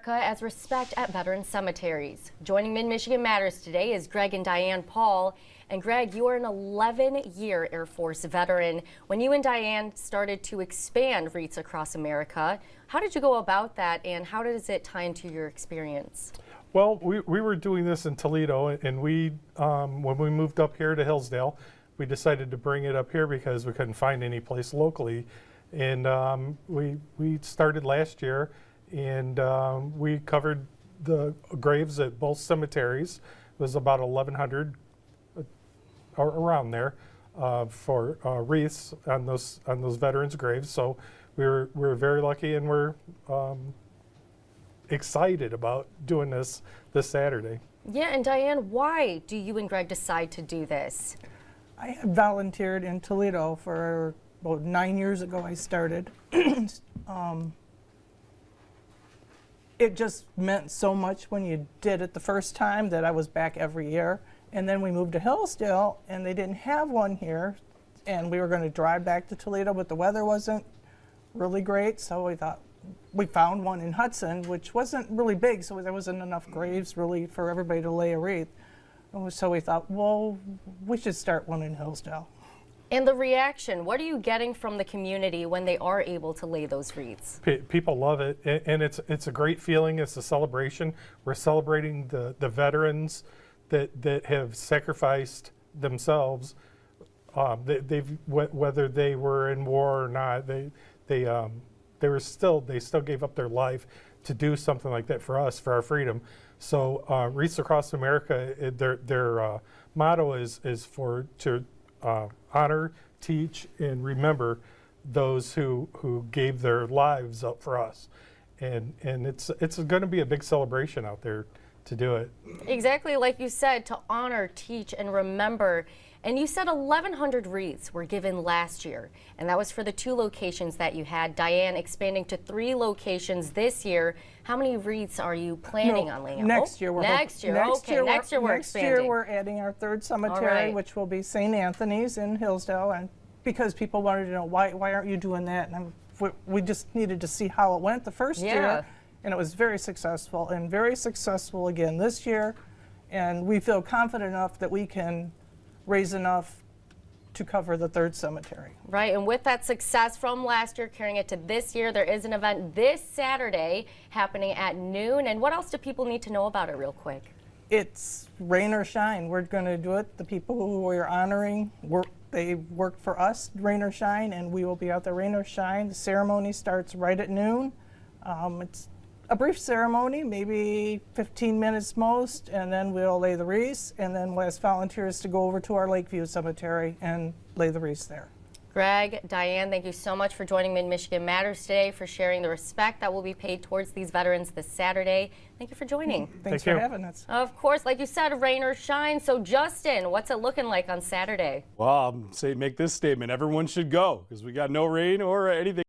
America as respect at veteran cemeteries. Joining Mid-Michigan Matters today is Greg and Diane Paul. And Greg, you are an 11-year Air Force veteran. When you and Diane started to expand Wreaths across America, how did you go about that, and how does it tie into your experience? Well, we were doing this in Toledo, and when we moved up here to Hillsdale, we decided to bring it up here because we couldn't find any place locally. And we started last year, and we covered the graves at both cemeteries. It was about 1,100 around there for wreaths on those veterans' graves. So we were very lucky, and we're excited about doing this Saturday. Yeah, and Diane, why do you and Greg decide to do this? I have volunteered in Toledo for about 9 years ago. I started. It just meant so much when you did it the first time that I was back every year. And then we moved to Hillsdale, and they didn't have one here. And we were going to drive back to Toledo, but the weather wasn't really great. So we thought, we found one in Hudson, which wasn't really big, so there wasn't enough graves really for everybody to lay a wreath. And so we thought, well, we should start one in Hillsdale. And the reaction, what are you getting from the community when they are able to lay those wreaths? People love it, and it's a great feeling. It's a celebration. We're celebrating the veterans that have sacrificed themselves. Whether they were in war or not, they still gave up their life to do something like that for us, for our freedom. So Wreaths Across America, their motto is to honor, teach, and remember those who gave their lives up for us. And it's going to be a big celebration out there to do it. Exactly like you said, to honor, teach, and remember. And you said 1,100 wreaths were given last year, and that was for the 2 locations that you had. Diane, expanding to 3 locations this year. How many wreaths are you planning on laying out? Next year. Next year we're expanding. Next year we're adding our 3rd cemetery, which will be St. Anthony's in Hillsdale. And because people wanted to know, why aren't you doing that? And we just needed to see how it went the first year. And it was very successful, and very successful again this year. And we feel confident enough that we can raise enough to cover the 3rd cemetery. Right, and with that success from last year, carrying it to this year, there is an event this Saturday happening at noon. And what else do people need to know about it real quick? It's rain or shine. We're going to do it. The people who we're honoring, they work for us, rain or shine, and we will be out there rain or shine. The ceremony starts right at noon. It's a brief ceremony, maybe 15 minutes most, and then we'll lay the wreaths, and then we'll ask volunteers to go over to our Lakeview Cemetery and lay the wreaths there. Greg, Diane, thank you so much for joining Mid-Michigan Matters today, for sharing the respect that will be paid towards these veterans this Saturday. Thank you for joining. Thanks for having us. Of course, like you said, rain or shine. So Justin, what's it looking like on Saturday? Well, I'll say make this statement. Everyone should go because we got no rain or anything.